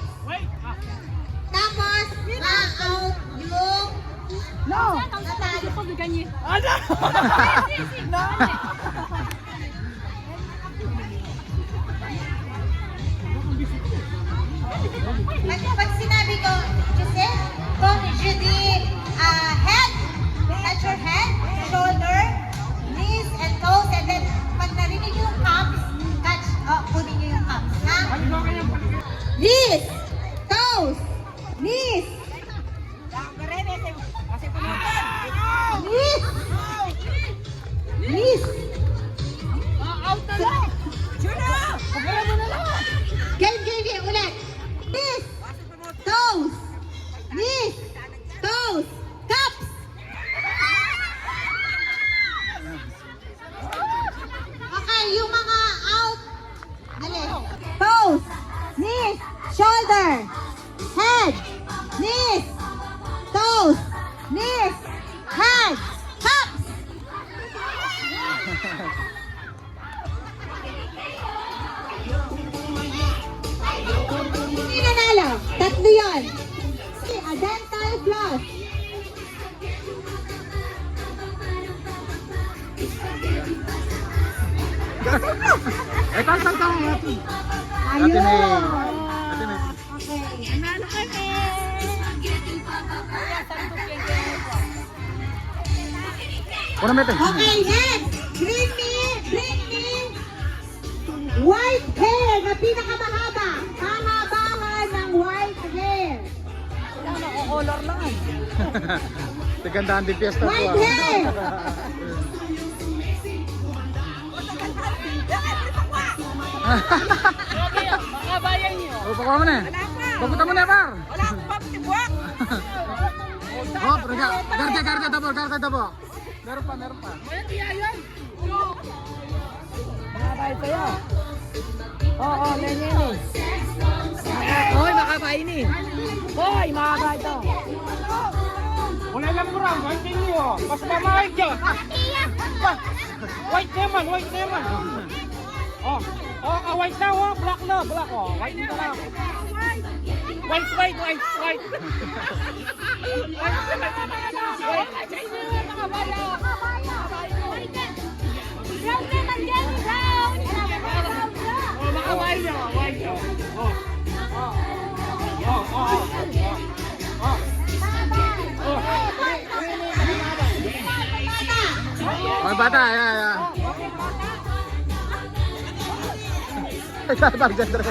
Speaker 1: Tapos, ma-out yung...
Speaker 9: No! Natalo ko ganyan.
Speaker 1: Pag sinabi ko, Jose, kung je dis head, touch your head, shoulder, knees, and toes, and then pag narinig yung cups, touch, kunin niyo yung cups, ha? Knees, toes, knees, knees, Game, ulit. Knees, toes, knees, toes, cups. Okay, yung mga out. Dali. Toes, knees, shoulder, head, knees, toes, knees, head, cups. Sino nanalo? Tatlo yun. A dental floss.
Speaker 7: Eh, kantang ka mo. Ate
Speaker 1: Ayun.
Speaker 7: May. Ate May.
Speaker 1: Okay, nanalo kami.
Speaker 7: Una mete.
Speaker 1: Okay, next. Bring me white hair na pinakamahaba. Kahabahan ng white hair.
Speaker 7: Tegandaan di fiesta ko.
Speaker 1: White hair.
Speaker 7: Oh, pakuha mo na. Bagutan mo na, par.
Speaker 10: Wala akong pagtibuak.
Speaker 7: Oh, garga dabo. Meron pa.
Speaker 10: Makabay sa'yo. Oo, Lenny. Hoy, makabay ni. Hoy, makabay to.
Speaker 8: Wala lang mo ram, white niyo. Mas mamahal dyan. White naman. Oh, white na, oh, black na, oh. White na lang. White.
Speaker 1: Brown naman, Jenny, brown.
Speaker 8: Oh, makaway niya, white.
Speaker 7: Oh, bata, ya. Sabar gender.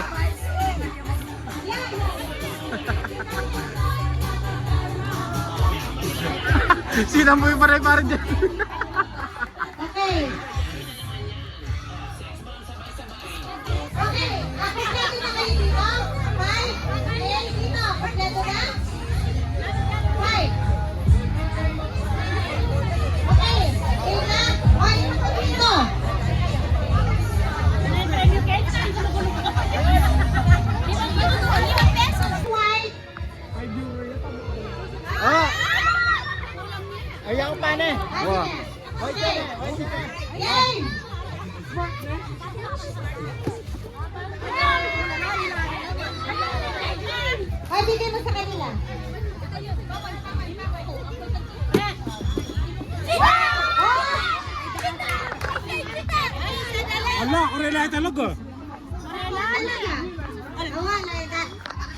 Speaker 7: Sino mo yung pare-pare dyan?
Speaker 1: Okay. Okay, kompleto na kayo dito? Five? Okay, dito. Kompleto na? Five. Okay, eight na. Okay, ako dito. White.
Speaker 7: Oh,
Speaker 10: Ayaw pa na.
Speaker 7: wow.
Speaker 1: Okay. Game. Ay, bigay mo sa kanila.
Speaker 2: Ala, kurela talaga.
Speaker 1: Talaga.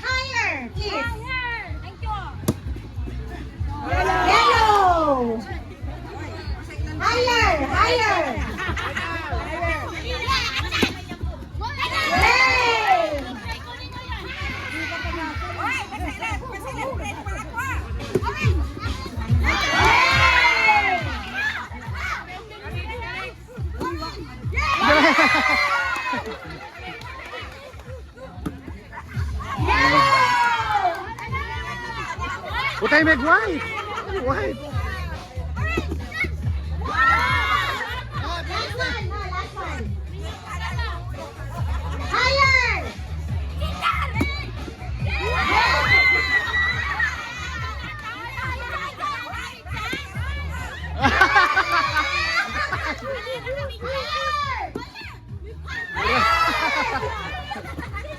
Speaker 1: Higher, please. Yellow. Higher. Red.
Speaker 7: Utay meg white. White.
Speaker 1: Last one. Higher.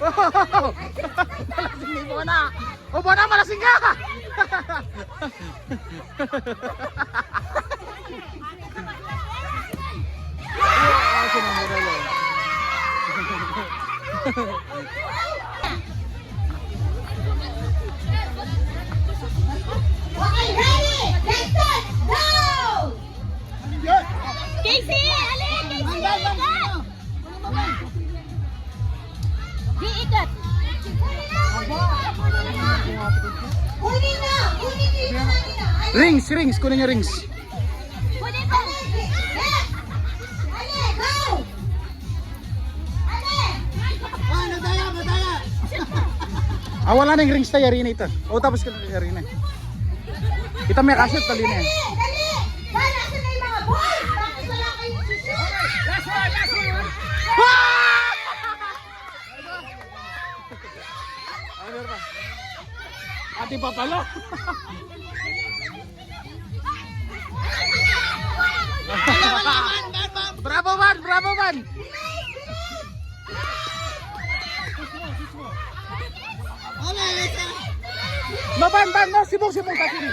Speaker 7: Oh, malasing ni Bona. Oh, Bona, malasing ka.
Speaker 1: Okay, ready? Let's start. Go! Casey, alin? Casey, ikat! Di ikat. Kunin na! Kunin dito kanina.
Speaker 7: Rings, kunin niyo rings.
Speaker 1: Kunin pa. Yes! Ale, go! Ale!
Speaker 7: Ah, wala nang rings tayo, Arina ito. O, tapos ka na, Arina. Kita may kasyot, tali na.
Speaker 1: Dali! Para sa na yung mga boys! Bakit wala kayong susunod?
Speaker 8: Last one.
Speaker 7: Ati pa pala. Bravo man! No, ban, no, sibong kasi ni.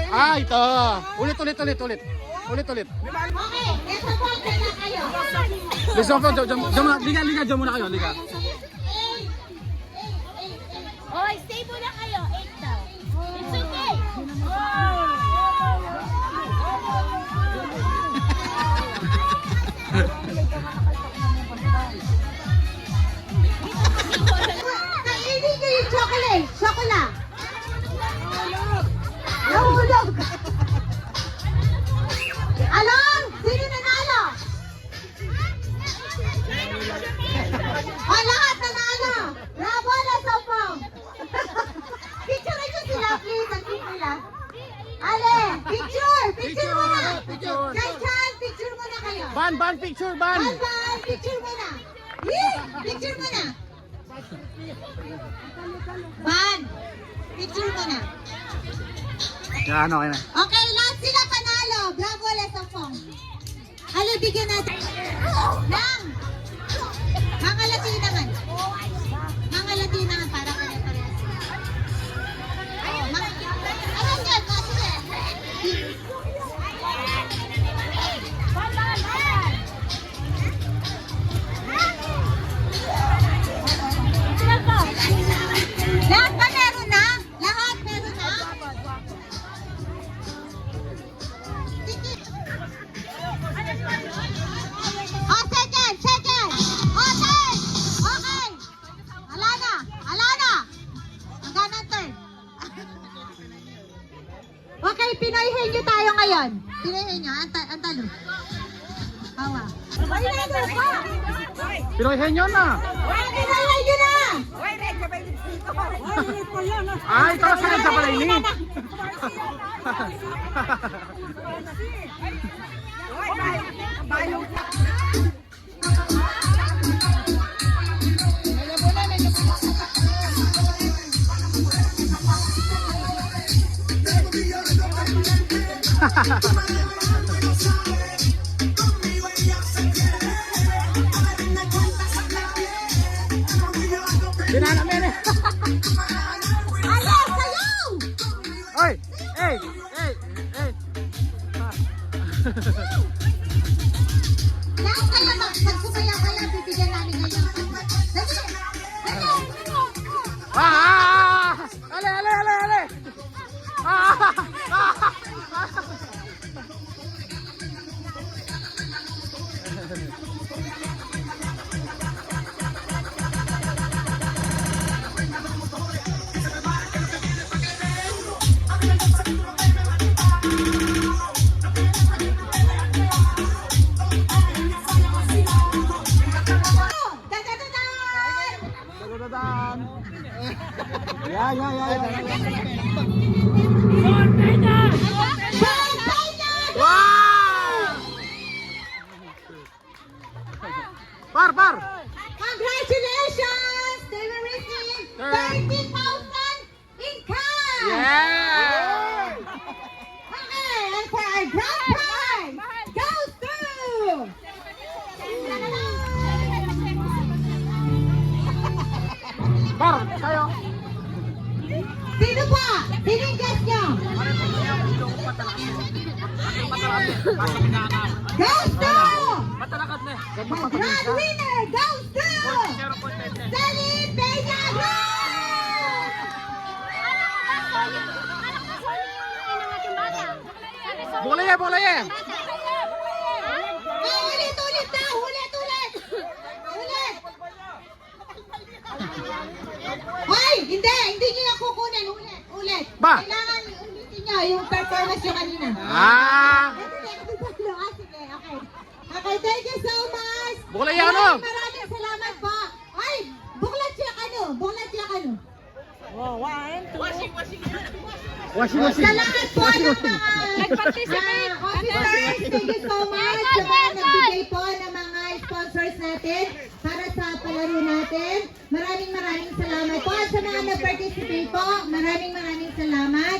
Speaker 7: Ah, ito. Ulit.
Speaker 1: Okay, ito po, na kayo.
Speaker 7: Listen po, Liga muna kayo, Liga.
Speaker 9: Hoy, stay muna kayo. 8 daw. It's okay.
Speaker 1: Kainin niyo yung chocolate. Chocolate. Nahulog. Alam? Sino nanalo? Lahat nanalo. Bravo na Sopong. Picture niyo sila, please. Ang cute nila. Ale, picture. Picture muna. Chan, picture muna kayo.
Speaker 7: Ban, picture, ban.
Speaker 1: Ban, picture muna. Yee! Picture muna. Ban, picture muna.
Speaker 7: Yan, okay na.
Speaker 1: Okay, lahat sila panalo. Bravo, Lesopong. Halo, bigyan natin. Nang! Mga Latinangan. Mga Latinangan para pare-parehas. Ayan yan, sige. Lahat ba meron na? Lahat meron na? Oh, second. Okay. Alana. Hanggang ang third. Okay, Pinoy Henyo tayo ngayon. Pinoy Henyo, ang talo. Hawa. Ay, nalo pa!
Speaker 7: Pinoy Henyo na.
Speaker 1: Pinoy Henyo na!
Speaker 7: Ay, ito sa sa pala ini. Binana mo yan eh.
Speaker 1: Ale, sayaw!
Speaker 7: Oy! Hey!
Speaker 1: Lahat kayo magsumayaw kayo, bibigyan namin kayo. Dali!
Speaker 7: Ale!
Speaker 1: Dadadadaan!
Speaker 7: Wow! Par!
Speaker 1: Congratulations! They will receive 30,000 in cash!
Speaker 7: Yeah!
Speaker 1: Okay, and for our grand prize goes to...
Speaker 7: Par! Kayo!
Speaker 1: Sino pa? Sino yung guest nyo? Goes to... The grand winner goes to... Sally Peña!
Speaker 7: Boleh!
Speaker 1: Ulit na! Ulit! Hoy! Hindi nyo yan kukunin. Ulit.
Speaker 7: Ba?
Speaker 1: Kailangan ulitin nyo yung performance nyo kanina. Sige, okay. Okay, thank you so much.
Speaker 7: Bukla yan, ano?
Speaker 1: Maraming salamat po. Ay, buklat siya kano.
Speaker 7: Washing.
Speaker 1: Sa lahat po ng mga officers, thank you so much sa mga nagbigay po ng mga sponsors natin para sa palaro natin. Maraming salamat po. At sa mga nag-participate po, maraming salamat.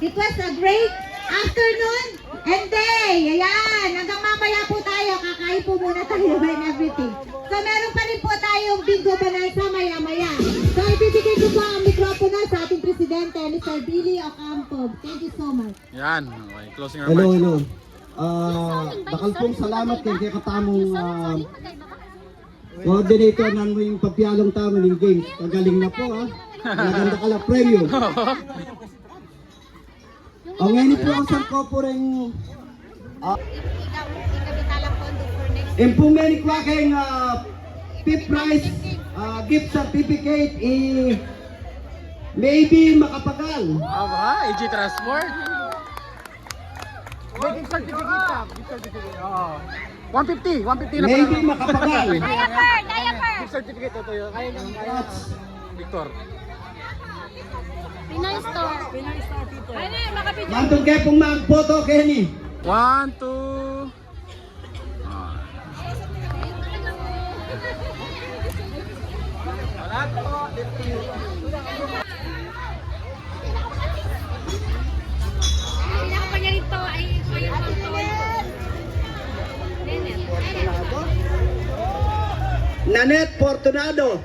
Speaker 1: It was a great afternoon and day. Ayan, hanggang mamaya po tayo. Kakain po muna tayo and everything. So meron pa rin po tayong bingo bananza maya-maya. So ibibigay ko po ang mikropono sa ating presidente. Presidente, Mr. Billy Ocampo. Thank you so much.
Speaker 7: Yan. Okay, closing
Speaker 5: Hello,
Speaker 7: remarks.
Speaker 5: hello. Dakal pong salamat kay katamong coordinator nan mo yung pagpialong tamo ng games. Pagaling na po ha. Maganda ka lang premyo. Ang ngayon po ang sangko po rin impumeni ko aking fifth prize gift certificate maybe makapagal.
Speaker 7: Aba, AG Transport. May gift certificate ka. Gift certificate. Oo. 150 na
Speaker 5: Maybe
Speaker 7: pala.
Speaker 5: makapagal.
Speaker 7: Gift certificate ito yun. Kaya Victor.
Speaker 9: Pinoy Store. Ano yun, makapidyo.
Speaker 5: Mantong kayo pong mag-photo, Kenny.
Speaker 7: 1, 2.
Speaker 9: Pinakapangyarito ay Kuya Tonton.
Speaker 5: Nanette Fortunado.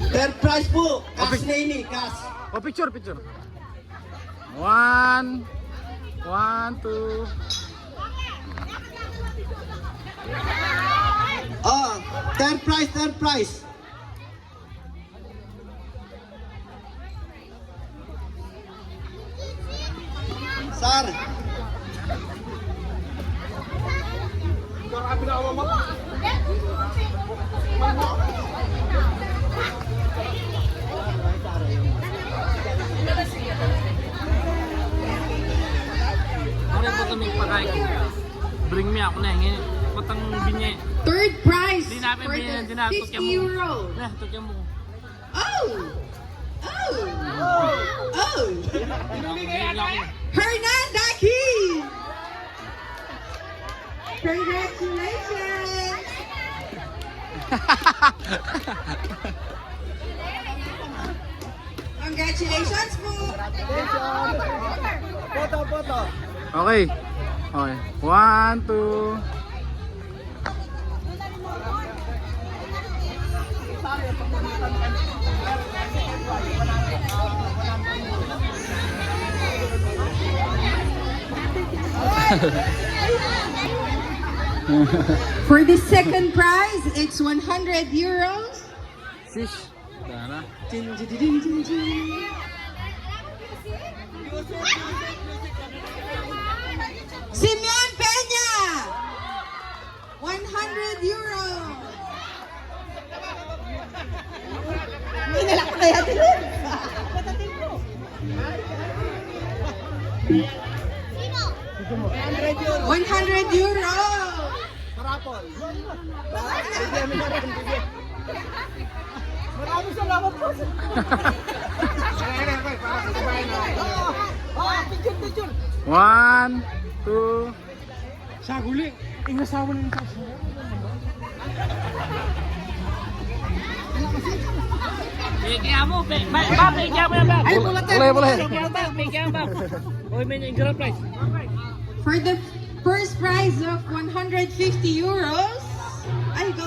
Speaker 5: Third prize po, Cash Nini, Cash.
Speaker 7: Oh, picture. 1, 2.
Speaker 5: Oh, third prize. Sir.
Speaker 6: Bring me ako na ngayon. Patang binye.
Speaker 3: Third prize
Speaker 6: Di namin
Speaker 3: for
Speaker 6: binye
Speaker 3: the
Speaker 6: na
Speaker 3: 50 euro.
Speaker 6: Nah, tukyan mo.
Speaker 3: Hernan Daki! Congratulations! Congratulations po!
Speaker 5: Photo.
Speaker 7: Okay. 1, 2.
Speaker 3: For the second prize, it's 100 euros.
Speaker 7: Fish. Dana.
Speaker 3: Simeon Peña! 100 euros. Hindi na lang kaya din. 100 euros.
Speaker 5: Parapol. Maraming salamat po. Picture.
Speaker 7: 1, 2.
Speaker 2: Saguli. Ingasawa ng kasi.
Speaker 6: Kaya mo, kaya mo yan ba? Kaya ba? Oy, may grand prize.
Speaker 3: For the first prize of 150 euros. Ay, go.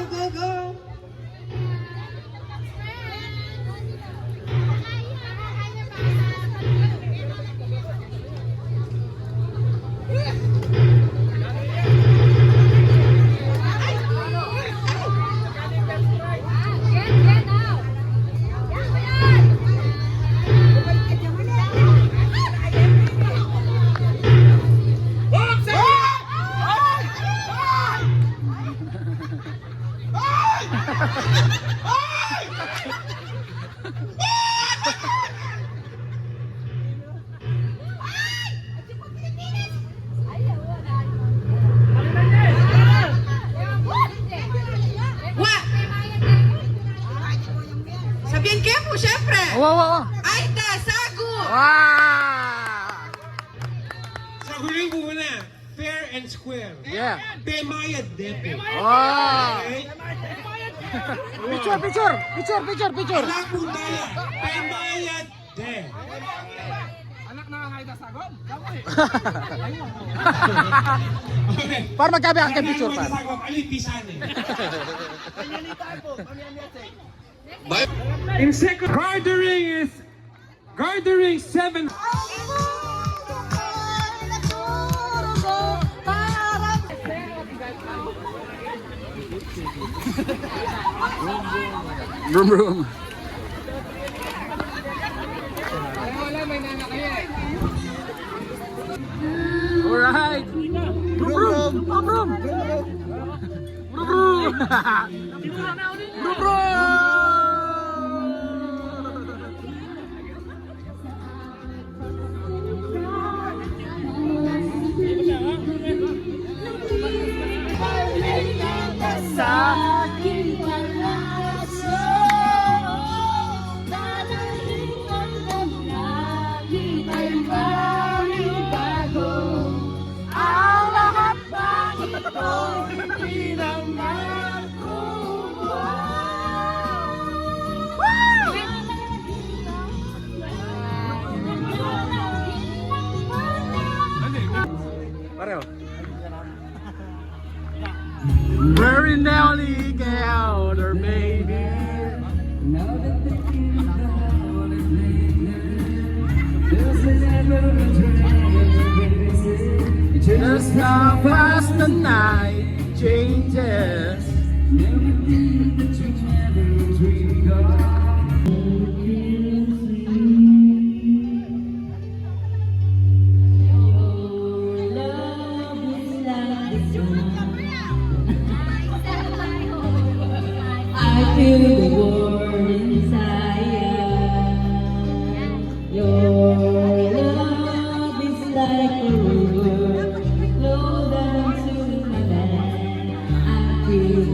Speaker 3: Sabihin kayo po, syempre.
Speaker 7: Wow.
Speaker 3: Aida Sagu.
Speaker 7: Wow!
Speaker 2: Saguli muna. Fair and square.
Speaker 7: Yeah.
Speaker 2: Bemayad depe.
Speaker 7: Oh!
Speaker 2: Okay?
Speaker 7: Picture.
Speaker 2: Wala pong dala. Bemayad de.
Speaker 8: nakakaita sa gol.
Speaker 7: Para magkabihan kay picture pa.
Speaker 2: In second, Gardering 7.
Speaker 7: Vroom vroom. Alright. Vroom vroom. Vroom vroom. Vroom vroom. Vroom vroom.
Speaker 9: Sa aking palaso, dadating ang damdamin ay bago. Ang lahat ba ito hindi naman
Speaker 7: Pareho. Very Nelly out or maybe. Just how fast the night changes.
Speaker 9: I feel the war inside. Your love is like a river, flow down to my back. I feel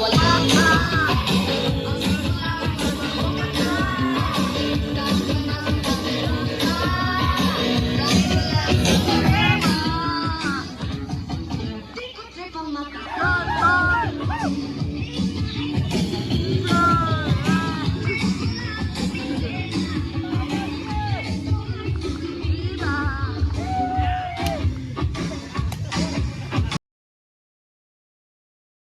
Speaker 1: Wala